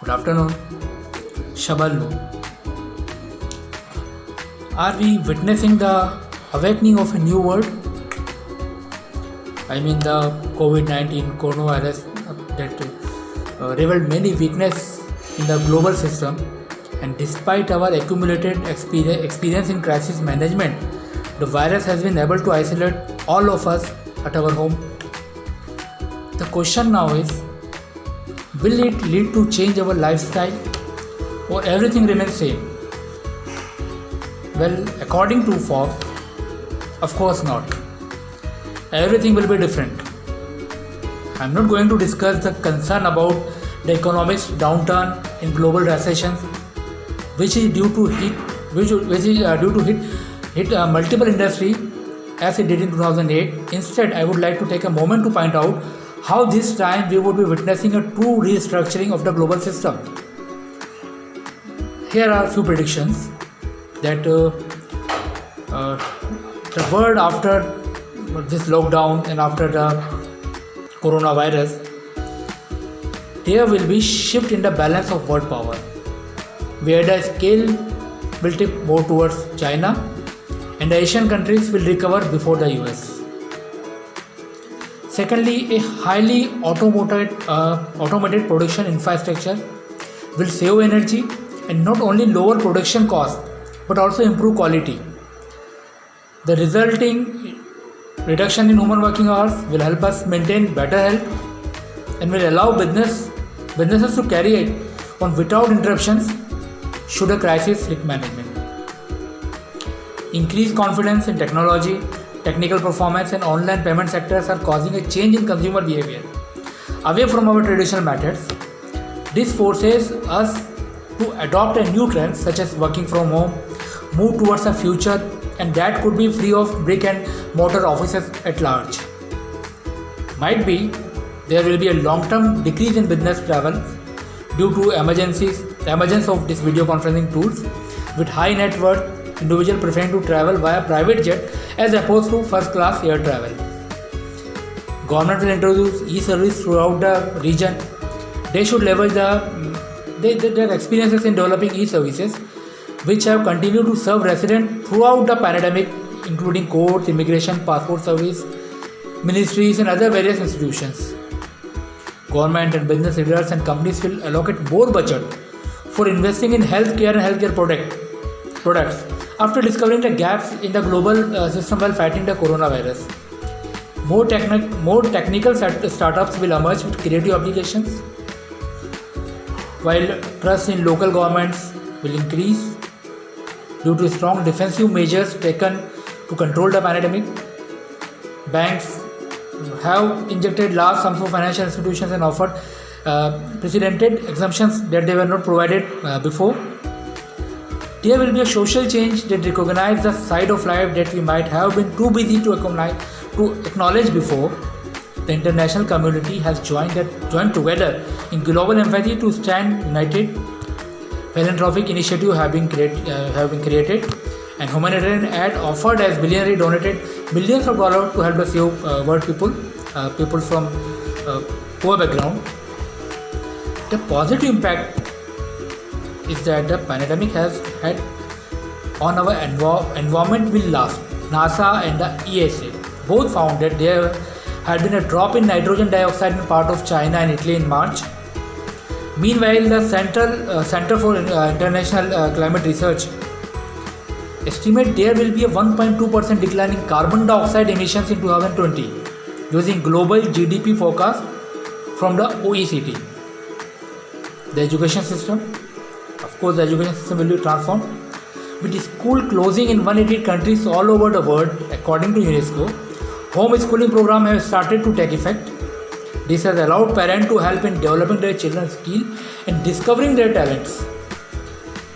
Good afternoon, Shabalnu. Are we witnessing the awakening of a new world? I mean, the COVID-19 coronavirus that revealed many weaknesses in the global system, and despite our accumulated experience in crisis management, the virus has been able to isolate all of us at our home. The question now is, will it lead to change our lifestyle or everything remains same? Well, according to Forbes, of course not. Everything will be different. I'm not going to discuss the concern about the economic downturn in global recession, which is due to hit multiple industry as it did in 2008. Instead, I would like to take a moment to point out how this time we would be witnessing a true restructuring of the global system. Here are a few predictions that the world after this lockdown and after the coronavirus, there will be shift in the balance of world power, where the scale will tip more towards China and the Asian countries will recover before the US. Secondly, a highly automated production infrastructure will save energy and not only lower production cost but also improve quality. The resulting reduction in human working hours will help us maintain better health and will allow businesses to carry on without interruptions should a crisis hit management. Increased confidence in technology, technical performance and online payment sectors are causing a change in consumer behavior away from our traditional methods. This forces us to adopt a new trend such as working from home, move towards a future and that could be free of brick and mortar offices at large. Might be there will be a long-term decrease in business travel due to emergence of these video conferencing tools, with high net worth individual preferring to travel via private jet as opposed to first class air travel. Government will introduce e-service throughout the region. They should leverage their experiences in developing e-services, which have continued to serve residents throughout the pandemic, including courts, immigration, passport service, ministries and other various institutions. Government and business leaders and companies will allocate more budget for investing in healthcare and healthcare products after discovering the gaps in the global system while fighting the coronavirus. More technical startups will emerge with creative applications, while trust in local governments will increase due to strong defensive measures taken to control the pandemic. Banks have injected large sums of financial institutions and offered precedented exemptions that they were not provided before. There will be a social change that recognizes the side of life that we might have been too busy to acknowledge before. The international community has joined together in global empathy to stand united. Philanthropic initiatives have been created and humanitarian aid offered as billionaires donated billions of dollars to help the save world people from poor background. The positive impact is that the pandemic has had on our environment will last. NASA and the ESA both found that there had been a drop in nitrogen dioxide in part of China and Italy in March. Meanwhile, the Center for International Climate Research estimate there will be a 1.2% decline in carbon dioxide emissions in 2020 using global GDP forecast from the OECD. The education system, of course, the education system will be transformed with school closing in 180 countries all over the world. According to UNESCO, homeschooling program has started to take effect. This has allowed parents to help in developing their children's skill and discovering their talents.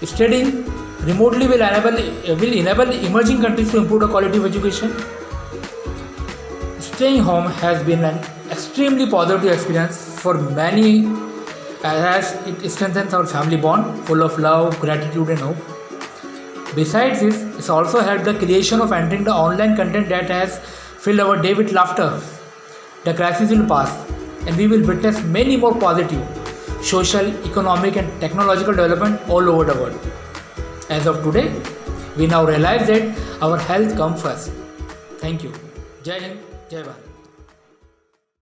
Studying remotely will enable emerging countries to improve the quality of education. Staying home has been an extremely positive experience for many as it strengthens our family bond full of love, gratitude and hope. Besides this, it's also helped the creation of entering the online content that has filled our day with laughter. The crisis will pass and we will witness many more positive, social, economic, and technological development all over the world. As of today, we now realize that our health comes first. Thank you. Jai Hind, Jai Bharat.